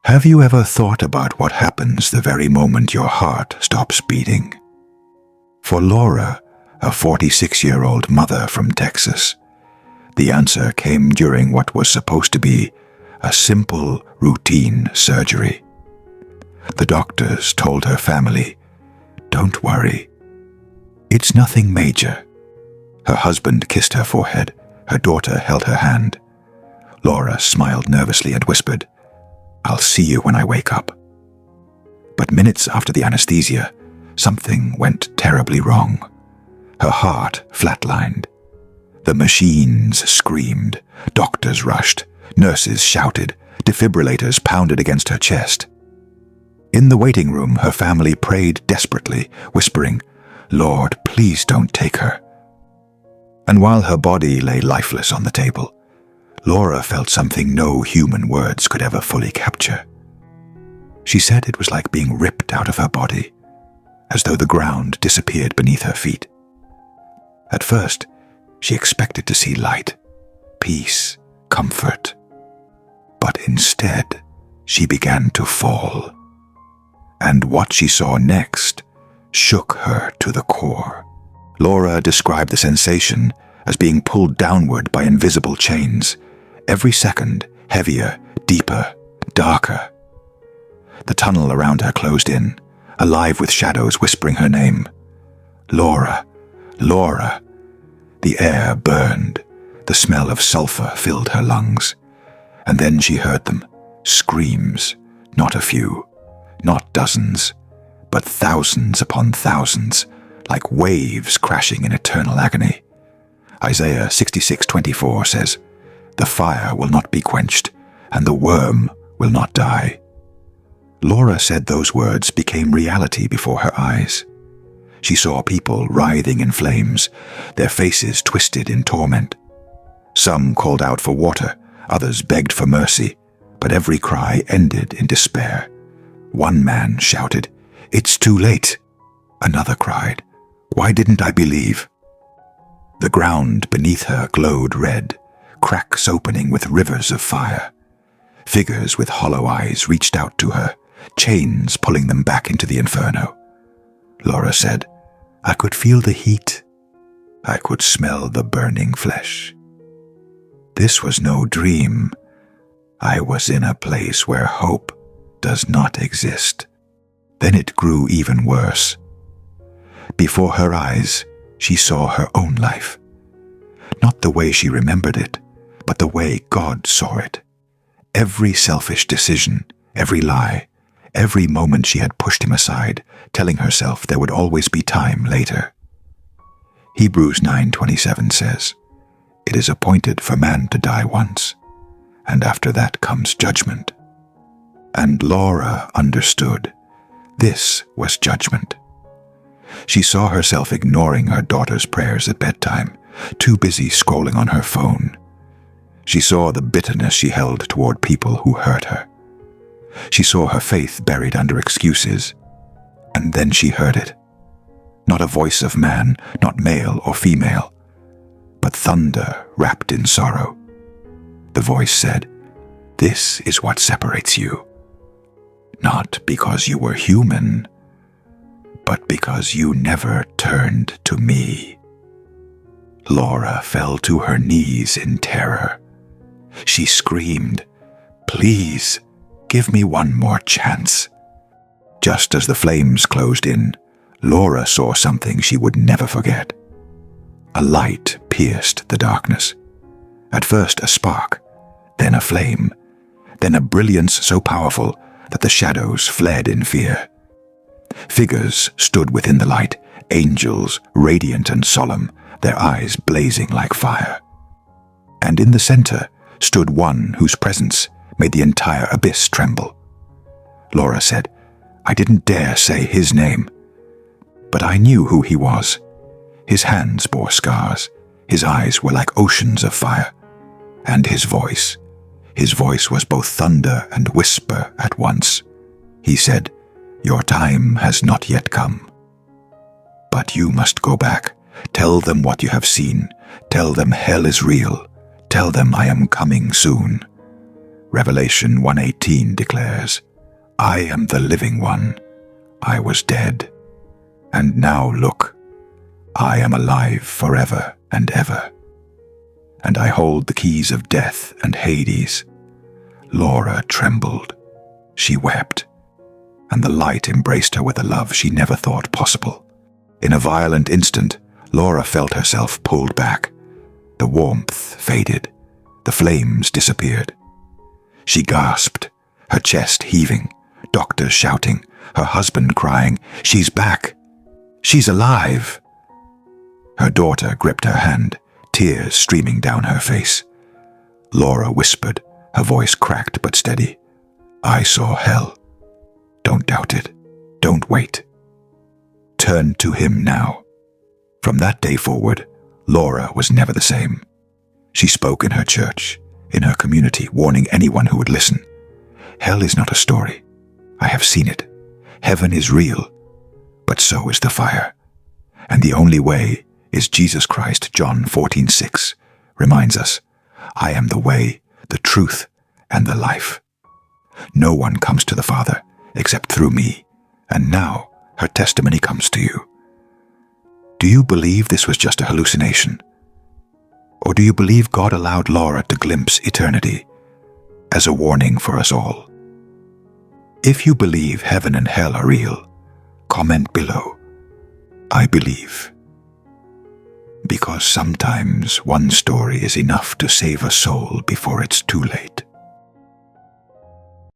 Have you ever thought about what happens the very moment your heart stops beating? For Laura, a 46-year-old mother from Texas, the answer came during what was supposed to be a simple, routine surgery. The doctors told her family, "Don't worry. It's nothing major." Her husband kissed her forehead. Her daughter held her hand. Laura smiled nervously and whispered, "I'll see you when I wake up." But minutes after the anesthesia, something went terribly wrong. Her heart flatlined. The machines screamed, doctors rushed, nurses shouted, defibrillators pounded against her chest. In the waiting room, her family prayed desperately, whispering, "Lord, please don't take her." And while her body lay lifeless on the table, Laura felt something no human words could ever fully capture. She said it was like being ripped out of her body, as though the ground disappeared beneath her feet. At first, she expected to see light, peace, comfort. But instead, she began to fall. And what she saw next shook her to the core. Laura described the sensation as being pulled downward by invisible chains, every second heavier, deeper, darker. The tunnel around her closed in, alive with shadows whispering her name. "Laura, Laura." The air burned. The smell of sulfur filled her lungs. And then she heard them, screams, not a few, not dozens, but thousands upon thousands, like waves crashing in eternal agony. Isaiah 66:24 says, "The fire will not be quenched, and the worm will not die." Laura said those words became reality before her eyes. She saw people writhing in flames, their faces twisted in torment. Some called out for water, others begged for mercy, but every cry ended in despair. One man shouted, "It's too late." Another cried, "Why didn't I believe?" The ground beneath her glowed red, cracks opening with rivers of fire. Figures with hollow eyes reached out to her, chains pulling them back into the inferno. Laura said, "I could feel the heat. I could smell the burning flesh. This was no dream. I was in a place where hope does not exist." Then it grew even worse. Before her eyes, she saw her own life. Not the way she remembered it, but the way God saw it. Every selfish decision, every lie, every moment she had pushed him aside, telling herself there would always be time later. Hebrews 9:27 says, "It is appointed for man to die once, and after that comes judgment." And Laura understood. This was judgment. She saw herself ignoring her daughter's prayers at bedtime, too busy scrolling on her phone. She saw the bitterness she held toward people who hurt her. She saw her faith buried under excuses. And then she heard it. Not a voice of man, not male or female, but thunder wrapped in sorrow. The voice said, "This is what separates you. Not because you were human, but because you never turned to me." Laura fell to her knees in terror. She screamed, "Please, give me one more chance." Just as the flames closed in, Laura saw something she would never forget. A light pierced the darkness. At first a spark, then a flame, then a brilliance so powerful that the shadows fled in fear. Figures stood within the light, angels, radiant and solemn, their eyes blazing like fire. And in the center stood one whose presence made the entire abyss tremble. Laura said, "I didn't dare say his name, but I knew who he was. His hands bore scars, his eyes were like oceans of fire, and his voice was both thunder and whisper at once. He said, 'Your time has not yet come. But you must go back. Tell them what you have seen. Tell them hell is real. Tell them I am coming soon. Revelation 1:18 declares, "I am the living one. I was dead, and now look, I am alive forever and ever. And I hold the keys of death and Hades." Laura trembled. She wept, and the light embraced her with a love she never thought possible. In a violent instant, Laura felt herself pulled back. The warmth faded. The flames disappeared. She gasped, her chest heaving, doctors shouting, her husband crying, "She's back! She's alive!" Her daughter gripped her hand, tears streaming down her face. Laura whispered, her voice cracked but steady, "I saw hell. Don't doubt it. Don't wait. Turn to him now." From that day forward, Laura was never the same. She spoke in her church, in her community, warning anyone who would listen. Hell is not a story. I have seen it. Heaven is real, but so is the fire. And the only way is Jesus Christ. John 14:6 reminds us, "I am the way, the truth, and the life. No one comes to the Father except through me." And now her testimony comes to you. Do you believe this was just a hallucination? Or do you believe God allowed Laura to glimpse eternity as a warning for us all? If you believe heaven and hell are real, comment below, "I believe." Because sometimes one story is enough to save a soul before it's too late.